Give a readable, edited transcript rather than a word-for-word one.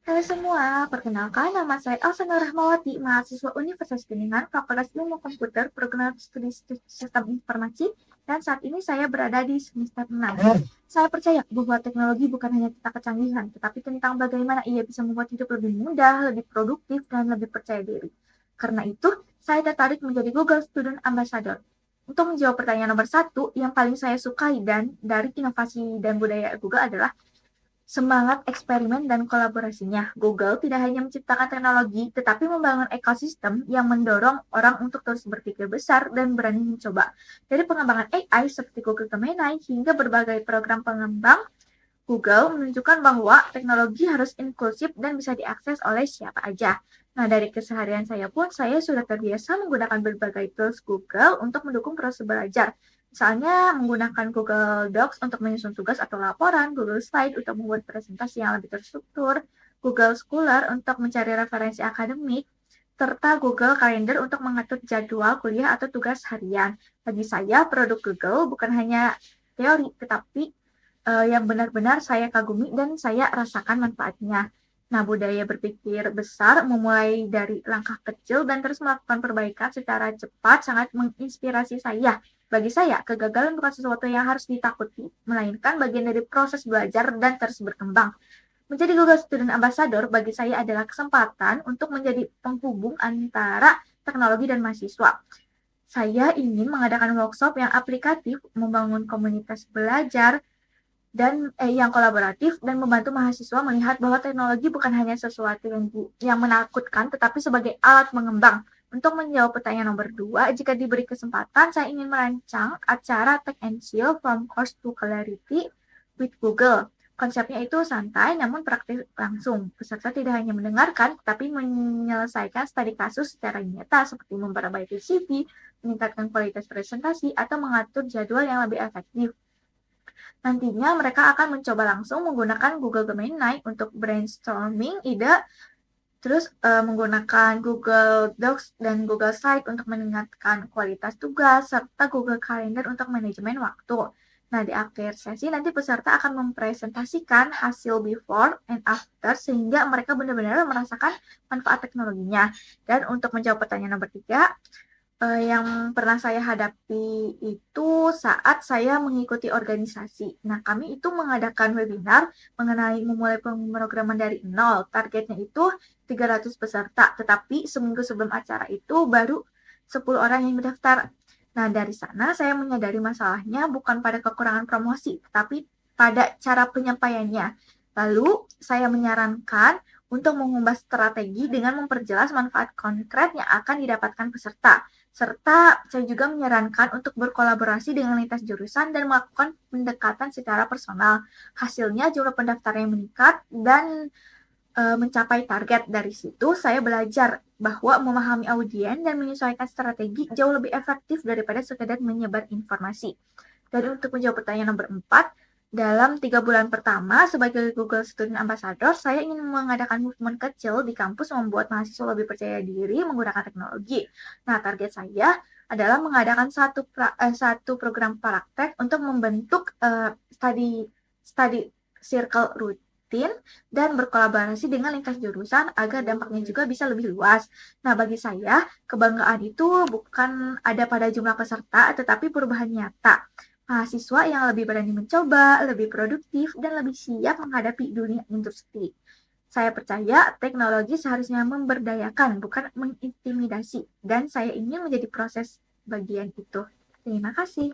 Halo semua, perkenalkan nama saya Elsa Nur Rahmawati, mahasiswa Universitas Kuningan, Fakultas Ilmu Komputer, Program Studi Sistem Informasi, dan saat ini saya berada di semester 6. Saya percaya bahwa teknologi bukan hanya tentang kecanggihan, tetapi tentang bagaimana ia bisa membuat hidup lebih mudah, lebih produktif, dan lebih percaya diri. Karena itu, saya tertarik menjadi Google Student Ambassador. Untuk menjawab pertanyaan nomor satu, yang paling saya sukai dan dari inovasi dan budaya Google adalah semangat eksperimen dan kolaborasinya. Google tidak hanya menciptakan teknologi, tetapi membangun ekosistem yang mendorong orang untuk terus berpikir besar dan berani mencoba. Dari pengembangan AI seperti Google Gemini hingga berbagai program pengembang, Google menunjukkan bahwa teknologi harus inklusif dan bisa diakses oleh siapa aja. Nah, dari keseharian saya pun, saya sudah terbiasa menggunakan berbagai tools Google untuk mendukung proses belajar. Misalnya menggunakan Google Docs untuk menyusun tugas atau laporan, Google Slide untuk membuat presentasi yang lebih terstruktur, Google Scholar untuk mencari referensi akademik, serta Google Calendar untuk mengatur jadwal kuliah atau tugas harian. Bagi saya, produk Google bukan hanya teori, tetapi yang benar-benar saya kagumi dan saya rasakan manfaatnya. Nah, budaya berpikir besar memulai dari langkah kecil dan terus melakukan perbaikan secara cepat sangat menginspirasi saya. Bagi saya, kegagalan bukan sesuatu yang harus ditakuti, melainkan bagian dari proses belajar dan terus berkembang. Menjadi Google Student Ambassador bagi saya adalah kesempatan untuk menjadi penghubung antara teknologi dan mahasiswa. Saya ingin mengadakan workshop yang aplikatif, membangun komunitas belajar, dan yang kolaboratif dan membantu mahasiswa melihat bahwa teknologi bukan hanya sesuatu yang menakutkan, tetapi sebagai alat mengembang. Untuk menjawab pertanyaan nomor 2, jika diberi kesempatan, saya ingin merancang acara Tech and Chill from Course to Clarity with Google. Konsepnya itu santai namun praktis langsung. Peserta tidak hanya mendengarkan, tapi menyelesaikan studi kasus secara nyata seperti memperbaiki CV, meningkatkan kualitas presentasi, atau mengatur jadwal yang lebih efektif. Nantinya mereka akan mencoba langsung menggunakan Google Gemini untuk brainstorming ide, terus menggunakan Google Docs dan Google Slide untuk meningkatkan kualitas tugas, serta Google Calendar untuk manajemen waktu. Nah, di akhir sesi nanti peserta akan mempresentasikan hasil before and after sehingga mereka benar-benar merasakan manfaat teknologinya. Dan untuk menjawab pertanyaan nomor 3, yang pernah saya hadapi itu saat saya mengikuti organisasi. Nah, kami itu mengadakan webinar mengenai memulai pemrograman dari nol. Targetnya itu 300 peserta, tetapi seminggu sebelum acara itu baru 10 orang yang mendaftar. Nah, dari sana saya menyadari masalahnya bukan pada kekurangan promosi, tapi pada cara penyampaiannya. Lalu, saya menyarankan untuk mengubah strategi dengan memperjelas manfaat konkret yang akan didapatkan peserta. Serta saya juga menyarankan untuk berkolaborasi dengan lintas jurusan dan melakukan pendekatan secara personal. Hasilnya jumlah pendaftar yang meningkat dan mencapai target. Dari situ saya belajar bahwa memahami audien dan menyesuaikan strategi jauh lebih efektif daripada sekedar menyebar informasi. Dan untuk menjawab pertanyaan nomor 4, dalam 3 bulan pertama sebagai Google Student Ambassador, saya ingin mengadakan movement kecil di kampus membuat mahasiswa lebih percaya diri menggunakan teknologi. Nah, target saya adalah mengadakan satu program praktek untuk membentuk study circle rutin dan berkolaborasi dengan lintas jurusan agar dampaknya juga bisa lebih luas. Nah, bagi saya, kebanggaan itu bukan ada pada jumlah peserta, tetapi perubahan nyata. Mahasiswa yang lebih berani mencoba, lebih produktif, dan lebih siap menghadapi dunia industri. Saya percaya teknologi seharusnya memberdayakan, bukan mengintimidasi. Dan saya ingin menjadi proses bagian itu. Terima kasih.